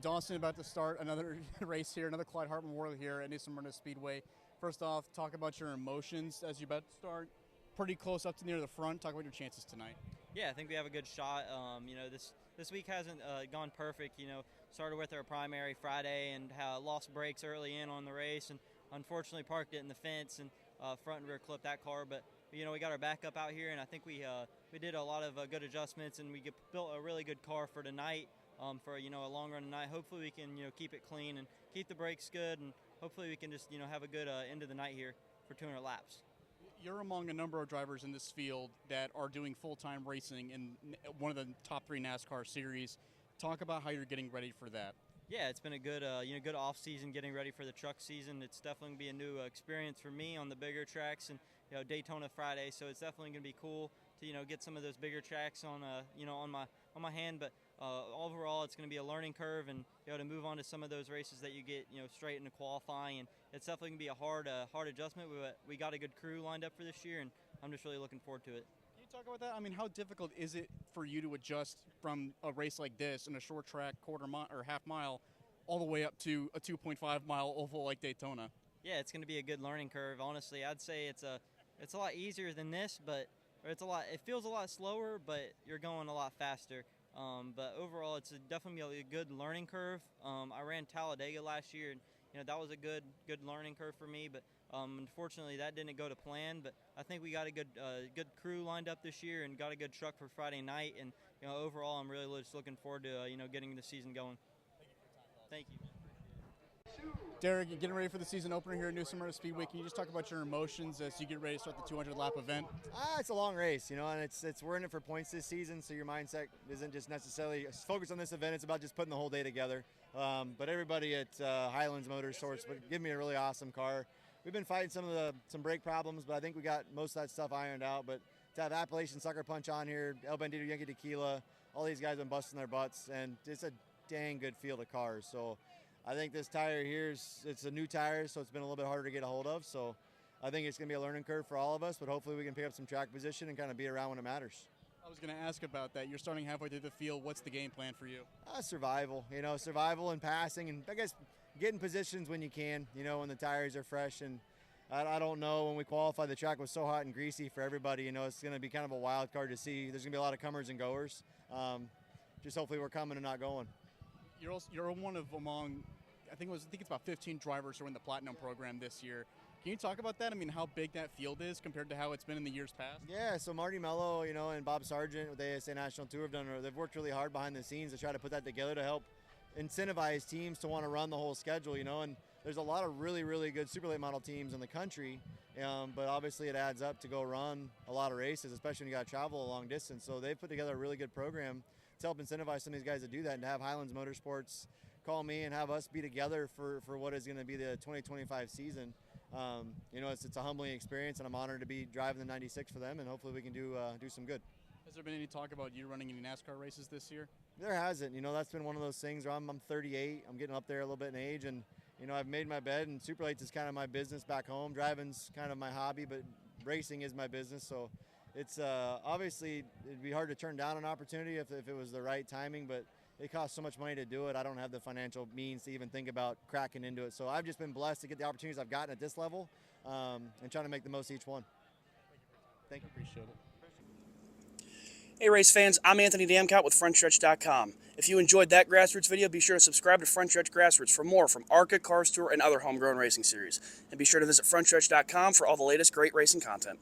Dawson about to start another race here, another Clyde Hart Memorial here at New Smyrna Speedway. First off, talk about your emotions as you're about to start. Pretty close up to near the front. Talk about your chances tonight. Yeah, I think we have a good shot. This week hasn't gone perfect. Started with our primary Friday and lost brakes early in on the race, and unfortunately parked it in the fence and front and rear clipped that car. But we got our backup out here, and I think we did a lot of good adjustments, and we built a really good car for tonight. For a long run tonight. Hopefully we can keep it clean and keep the brakes good, and hopefully we can just have a good end of the night here for 200 laps. You're among a number of drivers in this field that are doing full-time racing in one of the top 3 NASCAR series. Talk about how you're getting ready for that. Yeah, it's been a good good off season, getting ready for the truck season. It's definitely gonna be a new experience for me on the bigger tracks, and Daytona Friday. So it's definitely gonna be cool to get some of those bigger tracks on on my hand. But overall, it's gonna be a learning curve, and to move on to some of those races that you get straight into qualifying. And it's definitely gonna be a hard adjustment. We got a good crew lined up for this year, and I'm just really looking forward to it. Can you talk about that? I mean, how difficult is it for you to adjust from a race like this in a short track, quarter mile or half mile, all the way up to a 2.5 mile oval like Daytona? Yeah, it's going to be a good learning curve. Honestly, I'd say it's a lot easier than this, but it feels a lot slower, but you're going a lot faster. But overall, it's definitely a good learning curve. I ran Talladega last year, and that was a good learning curve for me. But unfortunately, that didn't go to plan. But I think we got a good crew lined up this year, and got a good truck for Friday night. And overall, I'm really just looking forward to getting the season going. Thank you. Derek, you're getting ready for the season opener here at New Smyrna Speedway. Can you just talk about your emotions as you get ready to start the 200-lap event? It's a long race, and it's we're in it for points this season, so your mindset isn't just necessarily focused on this event. It's about just putting the whole day together. But everybody at Highlands Motorsports give me a really awesome car. We've been fighting some brake problems, but I think we got most of that stuff ironed out. But to have Appalachian Sucker Punch on here, El Bandito Yankee Tequila, all these guys have been busting their butts, and it's a dang good field of cars. So I think this tire here it's a new tire, so it's been a little bit harder to get a hold of. So I think it's going to be a learning curve for all of us, but hopefully we can pick up some track position and kind of be around when it matters. I was going to ask about that. You're starting halfway through the field. What's the game plan for you? Survival, survival and passing, and I guess getting positions when you can, when the tires are fresh. And I don't know, when we qualified, the track was so hot and greasy for everybody. It's going to be kind of a wild card to see. There's going to be a lot of comers and goers. Just hopefully we're coming and not going. You're one of among, I think it's about 15 drivers who are in the Platinum program this year. Can you talk about that? I mean, how big that field is compared to how it's been in the years past? Yeah, so Marty Mello, and Bob Sargent with the ASA National Tour they've worked really hard behind the scenes to try to put that together to help incentivize teams to want to run the whole schedule, and there's a lot of really, really good super late model teams in the country, but obviously it adds up to go run a lot of races, especially when you got to travel a long distance. So they've put together a really good program to help incentivize some of these guys to do that, and to have Highlands Motorsports call me and have us be together for what is going to be the 2025 season. It's a humbling experience, and I'm honored to be driving the 96 for them, and hopefully we can do some good. Has there been any talk about you running any NASCAR races this year? There hasn't. That's been one of those things where I'm 38. I'm getting up there a little bit in age, and I've made my bed, and Super Lates is kind of my business back home. Driving's kind of my hobby, but racing is my business. So it's obviously it'd be hard to turn down an opportunity if it was the right timing, but it costs so much money to do it. I don't have the financial means to even think about cracking into it. So I've just been blessed to get the opportunities I've gotten at this level, and trying to make the most of each one. Thank you. Appreciate it. Hey race fans, I'm Anthony Damcott with Frontstretch.com. If you enjoyed that Grassroots video, be sure to subscribe to Frontstretch Grassroots for more from ARCA, Cars Tour, and other homegrown racing series. And be sure to visit Frontstretch.com for all the latest great racing content.